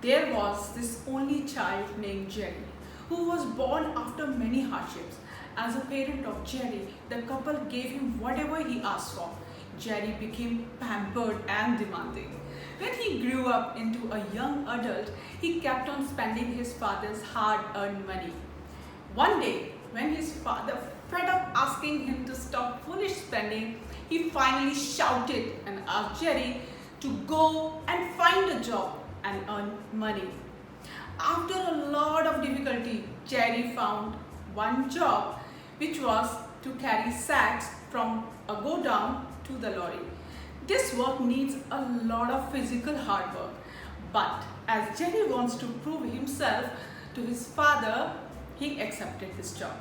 There was this only child named Jerry who was born after many hardships. As a parent of Jerry, the couple gave him whatever he asked for. Jerry became pampered and demanding. When he grew up into a young adult, he kept on spending his father's hard earned money. One day, when his father fed up asking him to stop foolish spending, he finally shouted and asked Jerry to go and find a job and earn money. After a lot of difficulty, Jerry found one job, which was to carry sacks from a godown to the lorry. This work needs a lot of physical hard work, but as Jerry wants to prove himself to his father, he accepted this job.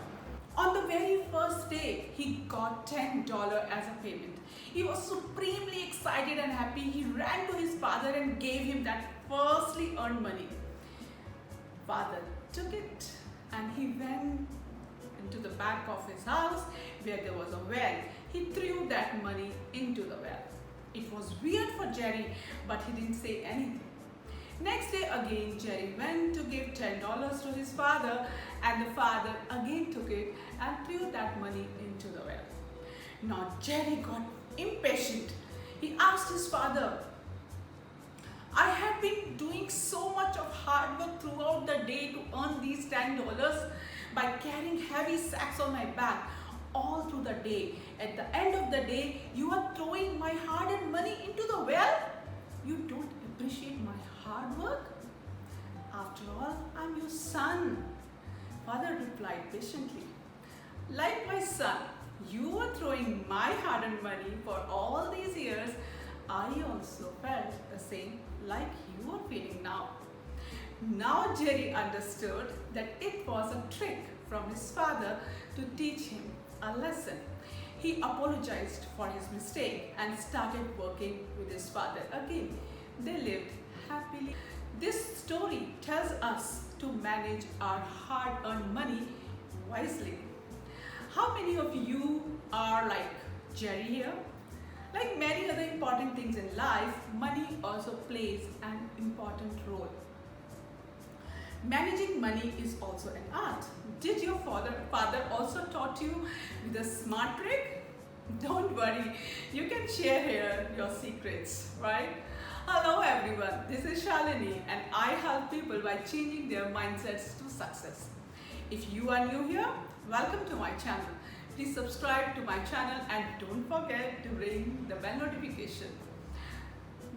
On the very first day, he got $10 as a payment. He was supremely excited and happy. He ran to his father and gave him that firstly earned money. Father took it and he went into the back of his house where there was a well. He threw that money into the well. It was weird for Jerry, but he didn't say anything. Next day again, Jerry went to give $10 to his father, and the father again took it and threw that money into the well. Now Jerry got impatient. He asked his father, I had been doing so much of hard work throughout the day to earn these $10 by carrying heavy sacks on my back all through the day. At the end of the day, you are throwing my hard-earned money into the well? You don't appreciate my hard work? After all, I'm your son. Father replied patiently. Like my son, you were throwing my hard-earned money for all these years. I also felt the same like you are feeling now. Now Jerry understood that it was a trick from his father to teach him a lesson. He apologized for his mistake and started working with his father again. They lived happily. This story tells us to manage our hard-earned money wisely. How many of you are like Jerry here? Like many other important things in life, money also plays an important role. Managing money is also an art. Did your father also taught you with a smart trick? Don't worry, you can share here your secrets, right? Hello everyone, this is Shalini and I help people by changing their mindsets to success. If you are new here, welcome to my channel. Please subscribe to my channel and don't forget to ring the bell notification.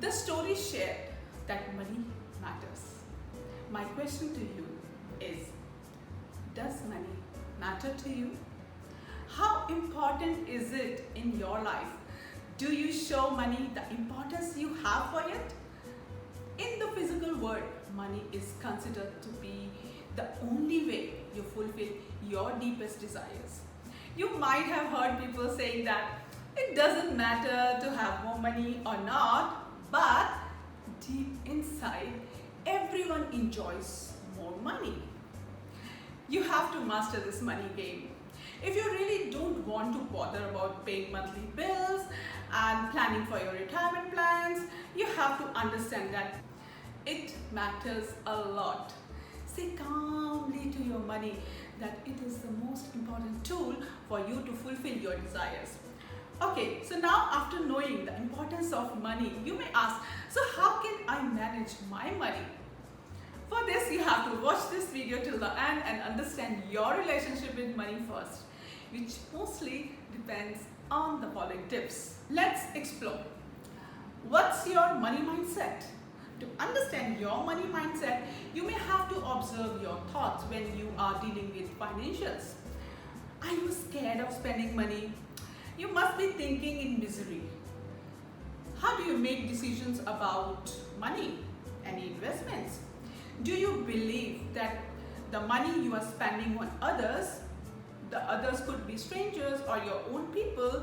The story shared that money matters. My question to you is, does money matter to you? How important is it in your life? Do you show money the importance you have for it? In the physical world, money is considered to be the only way you fulfill your deepest desires. You might have heard people saying that it doesn't matter to have more money or not, but deep inside, everyone enjoys more money. You have to master this money game. If you really don't want to bother about paying monthly bills and planning for your retirement plans, you have to understand that it matters a lot. Say calmly to your money that it is the most important tool for you to fulfill your desires. Okay, so now after knowing the importance of money, you may ask, so how can I manage my money? For this, you have to watch this video till the end and understand your relationship with money first, which mostly depends on the following tips. Let's explore. What's your money mindset? To understand your money mindset, you may have to observe your thoughts when you are dealing with financials. Are you scared of spending money? You must be thinking in misery. How do you make decisions about money? Any investments? Do you believe that the money you are spending on others, the others could be strangers or your own people,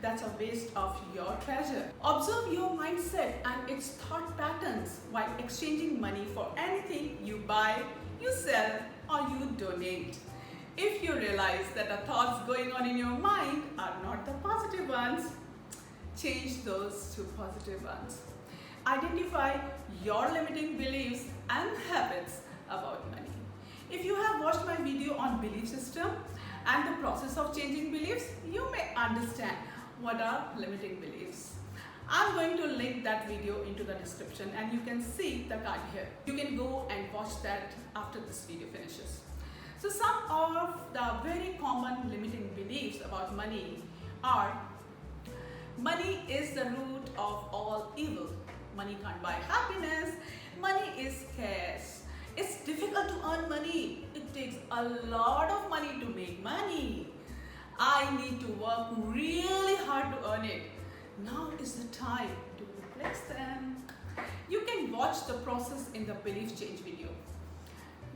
that's a waste of your treasure? Observe your mindset and its thought patterns while exchanging money for anything you buy, you sell, or you donate. If you realize that the thoughts going on in your mind are not the positive ones, change those to positive ones. identify your limiting beliefs and habits about money. If you have watched my video on belief system and the process of changing beliefs, you may understand what are limiting beliefs. I'm going to link that video into the description and you can see the card here. You can go and watch that after this video finishes. So some of the very common limiting beliefs about money are: money is the root of all evil. Money can't buy happiness. Money is scarce. It's difficult to earn money. It takes a lot of money to make money. I need to work really hard to earn it. Now is the time to replace them. You can watch the process in the belief change video.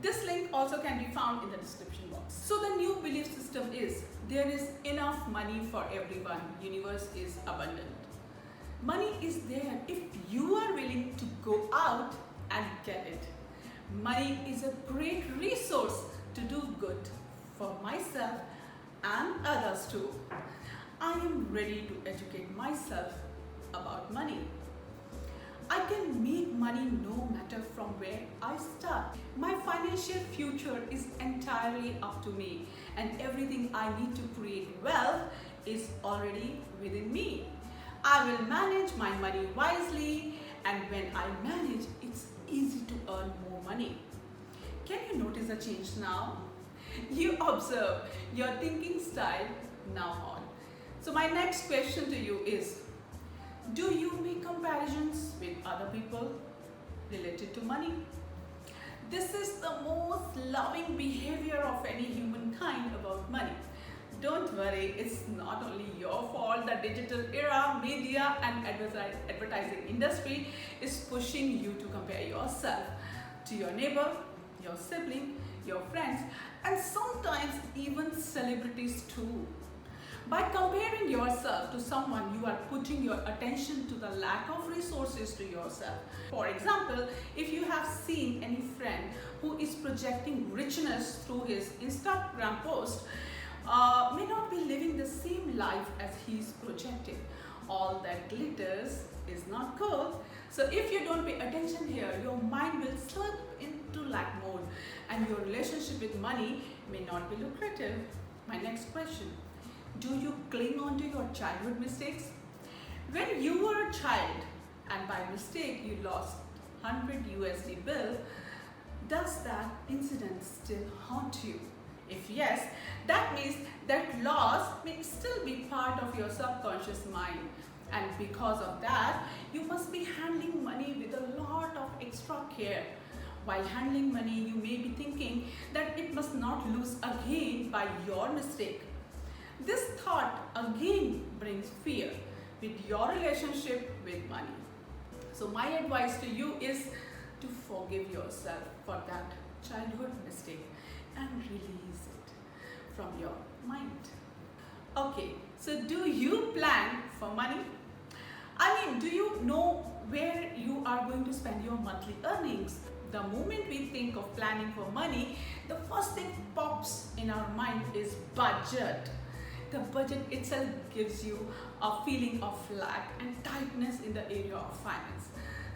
This link also can be found in the description box. So the new belief system is: there is enough money for everyone. Universe is abundant. Money is there if you are willing to go out and get it. Money is a great resource to do good for myself and others too. I am ready to educate myself about money. I can make money no matter from where I start. My financial future is entirely up to me, and everything I need to create wealth is already within me. I will manage my money wisely, and when I manage, it's easy to earn more money. Can you notice a change now? You observe your thinking style now on. So my next question to you is: do you make comparisons with other people related to money? This is the most loving behavior of any humankind about money. Don't worry, it's not only your fault. The digital era, media and advertising industry is pushing you to compare yourself to your neighbor, your sibling, your friends, and sometimes even celebrities too. By comparing yourself to someone, you are putting your attention to the lack of resources to yourself. For example, if you have seen any friend who is projecting richness through his Instagram post, may not be living the same life as he is projecting. All that glitters is not gold. So if you don't pay attention here, your mind will slip into lack mode and your relationship with money may not be lucrative. My next question: do you cling on to your childhood mistakes? When you were a child and by mistake you lost 100 USD bill, does that incident still haunt you? If yes, that means that loss may still be part of your subconscious mind. And because of that, you must be handling money with a lot of extra care. While handling money, you may be thinking that it must not lose again by your mistake. This thought again brings fear with your relationship with money. So my advice to you is to forgive yourself for that childhood mistake and release it from your mind. Okay, so do you plan for money? I mean, do you know where you are going to spend your monthly earnings? The moment we think of planning for money, the first thing pops in our mind is budget. The budget itself gives you a feeling of lack and tightness in the area of finance.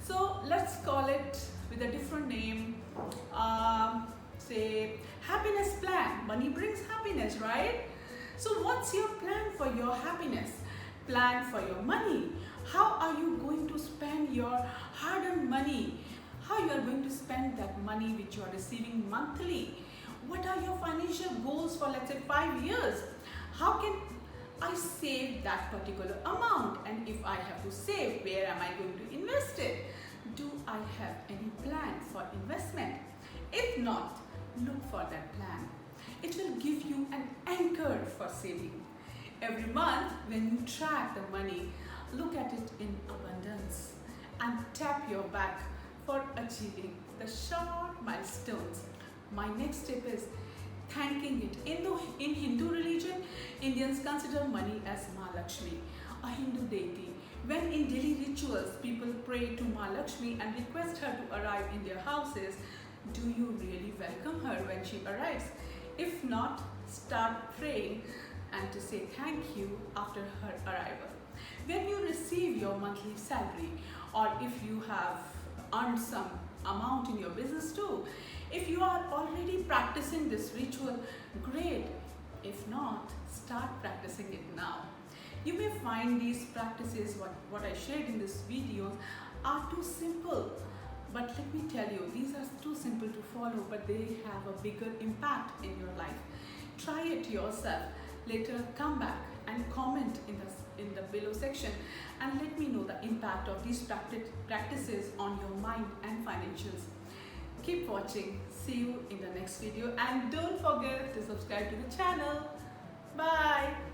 So let's call it with a different name. Say happiness plan. Money brings happiness, right? So what's your plan for your happiness? Plan for your money. How are you going to spend your hard-earned money? How you are going to spend that money which you are receiving monthly? What are your financial goals for, let's say, 5 years? How can I save that particular amount? And if I have to save, where am I going to invest it? Do I have any plan for investment? If not, look for that plan. It will give you an anchor for saving. Every month when you track the money, look at it in abundance and tap your back for achieving the short milestones. My next tip is thanking it. In Hindu religion, Indians consider money as Ma Lakshmi, a Hindu deity. When in daily rituals, people pray to Ma Lakshmi and request her to arrive in their houses, do you really welcome her when she arrives? If not, start praying and to say thank you after her arrival. When you receive your monthly salary or if you have earned some amount in your business too. If you are already practicing this ritual, great. If not, start practicing it now. You may find these practices, what I shared in this video, are too simple. But let me tell you, these are too simple to follow, but they have a bigger impact in your life. Try it yourself. Later, come back and comment in the below section and let me know the impact of these practices on your mind and financials. Keep watching. See you in the next video and don't forget to subscribe to the channel. Bye.